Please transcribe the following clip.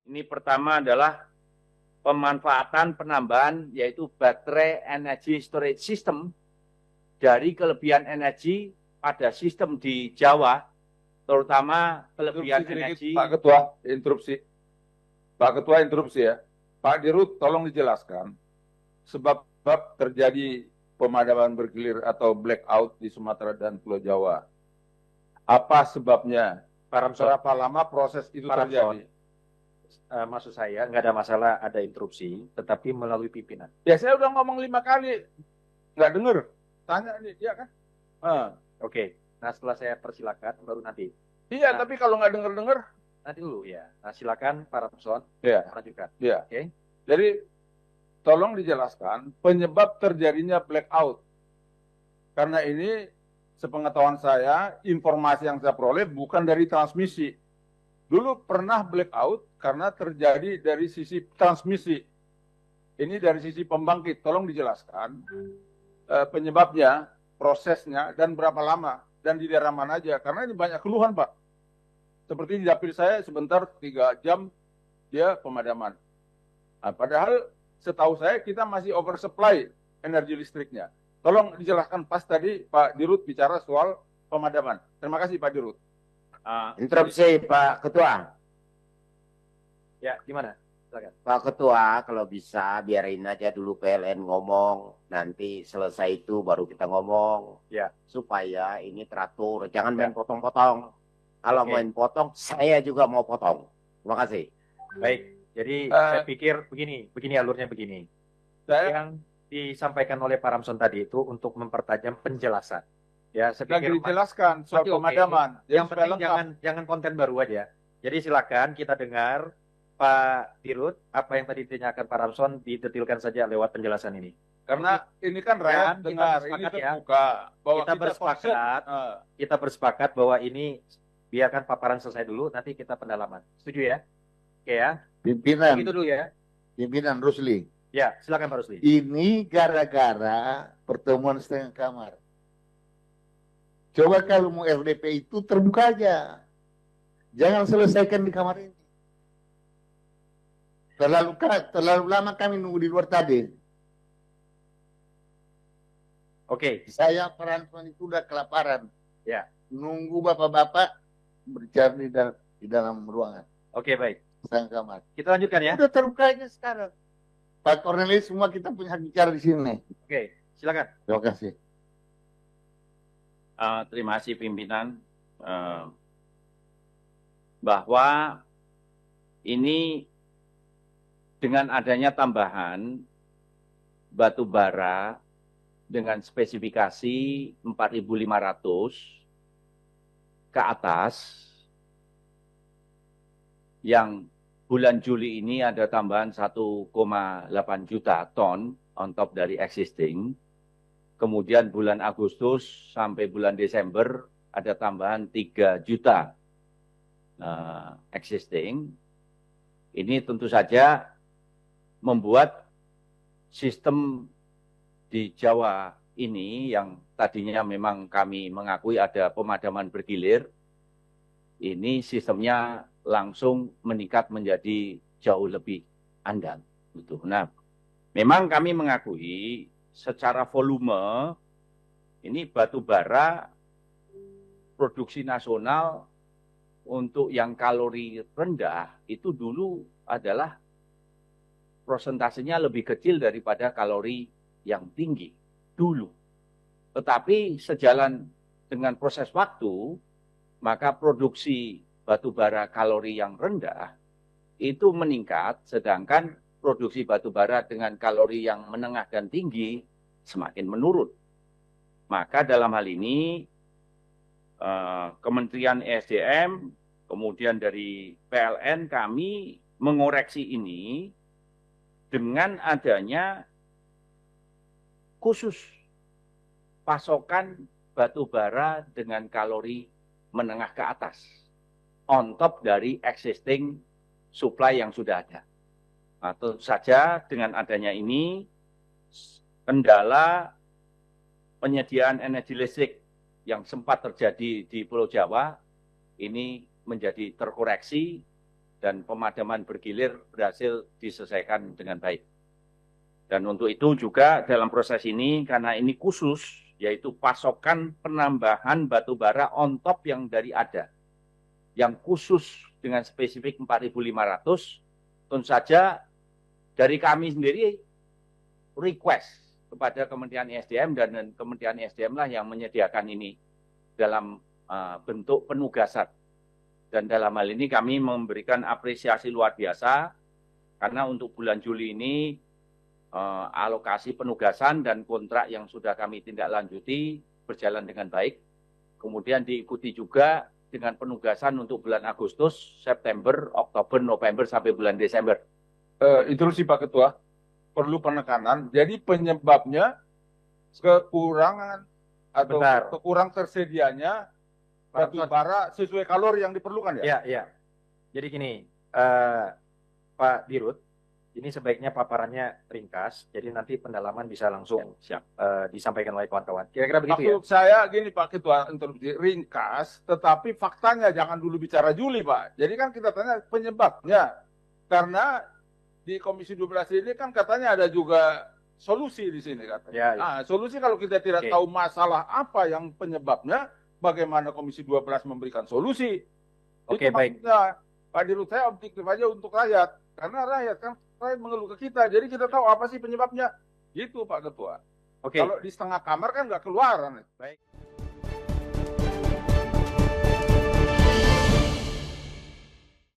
Ini pertama adalah pemanfaatan penambahan yaitu baterai energy storage system dari kelebihan energi pada sistem di Jawa, terutama kelebihan energi. Pak Ketua, interupsi. Pak Ketua interupsi ya. Pak Dirut, tolong dijelaskan sebab terjadi pemadaman bergilir atau blackout di Sumatera dan Pulau Jawa. Apa sebabnya? Berapa lama proses itu terjadi? Maksud saya nggak ada masalah ada interupsi, tetapi melalui pimpinan. Ya saya udah ngomong 5 kali, nggak denger. Tanya nih, dia kan? Oke. Nah setelah saya persilakan baru nanti. Iya, tapi kalau nggak denger-denger, nanti dulu ya. Nah silakan Pak Ramson, ya. lanjutkan. Ya. Oke. Jadi tolong dijelaskan penyebab terjadinya blackout. Karena ini sepengetahuan saya, informasi yang saya peroleh bukan dari transmisi. Dulu pernah blackout karena terjadi dari sisi transmisi. Ini dari sisi pembangkit. Tolong dijelaskan penyebabnya, prosesnya, dan berapa lama. Dan di daerah mana aja. Karena ini banyak keluhan, Pak. Seperti di dapil saya sebentar 3 jam dia pemadaman. Nah, padahal setahu saya kita masih oversupply energi listriknya. Tolong dijelaskan pas tadi Pak Dirut bicara soal pemadaman. Terima kasih Pak Dirut. Interupsi Pak Ketua. Ya, gimana? Silakan. Pak Ketua, kalau bisa biarin aja dulu PLN ngomong. Nanti selesai itu baru kita ngomong. Ya. Supaya ini teratur. Jangan main potong-potong. Kalau main potong, saya juga mau potong. Terima kasih. Baik. Jadi saya pikir begini alurnya begini. Yang disampaikan oleh Pak Ramson tadi itu untuk mempertajam penjelasan. Ya, saya pikir dijelaskan soal pemadaman. Yang penting jangan konten baru aja. Jadi silakan kita dengar Pak Dirut apa yang tadi ditanyakan Pak Ramson didetilkan saja lewat penjelasan ini. Karena ini kan rakyat dengar, ini terbuka. Bahwa kita bersepakat bahwa ini biarkan paparan selesai dulu, nanti kita pendalaman. Setuju ya? Oke ya. Pimpinan. Begitu dulu ya. Pimpinan Rusli. Ya, silakan Pak Rusli. Ini gara-gara pertemuan setengah kamar. Coba kalau mau RDP itu terbuka aja. Jangan selesaikan di kamar ini. Terlalu lama kami nunggu di luar tadi. Oke. Saya perantauan itu udah kelaparan. Ya. Nunggu bapak-bapak berbicara di dalam ruangan. Oke, baik. Setengah kamar. Kita lanjutkan ya. Udah terbuka aja sekarang. Pak Cornelis semua kita punya hak bicara di sini. Oke, silakan. Terima kasih. Terima kasih pimpinan. Bahwa ini dengan adanya tambahan batu bara dengan spesifikasi 4.500 ke atas yang bulan Juli ini ada tambahan 1,8 juta ton on top dari existing. Kemudian bulan Agustus sampai bulan Desember ada tambahan 3 juta existing. Ini tentu saja membuat sistem di Jawa ini yang tadinya memang kami mengakui ada pemadaman bergilir, ini sistemnya langsung meningkat menjadi jauh lebih andal. Nah, memang kami mengakui secara volume ini batu bara produksi nasional untuk yang kalori rendah itu dulu adalah prosentasenya lebih kecil daripada kalori yang tinggi dulu. Tetapi sejalan dengan proses waktu, maka produksi batu bara kalori yang rendah itu meningkat, sedangkan produksi batu bara dengan kalori yang menengah dan tinggi semakin menurun. Maka dalam hal ini Kementerian ESDM, kemudian dari PLN kami mengoreksi ini dengan adanya khusus pasokan batu bara dengan kalori menengah ke atas on top dari existing supply yang sudah ada. Nah, tentu saja dengan adanya ini kendala penyediaan energi listrik yang sempat terjadi di Pulau Jawa ini menjadi terkoreksi dan pemadaman bergilir berhasil diselesaikan dengan baik. Dan untuk itu juga dalam proses ini, karena ini khusus, yaitu pasokan penambahan batu bara on top yang dari ada, yang khusus dengan spesifik 4.500, tentu saja dari kami sendiri request kepada Kementerian SDM, dan Kementerian SDM lah yang menyediakan ini dalam bentuk penugasan. Dan dalam hal ini kami memberikan apresiasi luar biasa, karena untuk bulan Juli ini alokasi penugasan dan kontrak yang sudah kami tindak lanjuti berjalan dengan baik. Kemudian diikuti juga dengan penugasan untuk bulan Agustus, September, Oktober, November, sampai bulan Desember. Instruksi Pak Ketua, perlu penekanan. Jadi penyebabnya kekurangan atau kekurang tersedianya batu bara sesuai kalori yang diperlukan ya? Iya, iya. Jadi gini, Pak Dirut, ini sebaiknya paparannya ringkas, jadi nanti pendalaman bisa langsung disampaikan oleh kawan-kawan. Kira-kira begitu Maksud saya gini Pak Ketua, interupsi, ringkas, tetapi faktanya jangan dulu bicara Juli Pak. Jadi kan kita tanya penyebabnya. Karena di Komisi 12 ini kan katanya ada juga solusi di sini katanya. Ya, ya. Nah, solusi kalau kita tidak tahu masalah apa yang penyebabnya, bagaimana Komisi 12 memberikan solusi. Oke, baik. Pak Dirut, saya objektif aja untuk rakyat. Karena rakyat kan mengeluh ke kita, jadi kita tahu apa sih penyebabnya. Gitu Pak Ketua. Oke. Kalau di setengah kamar kan nggak keluaran. Baik.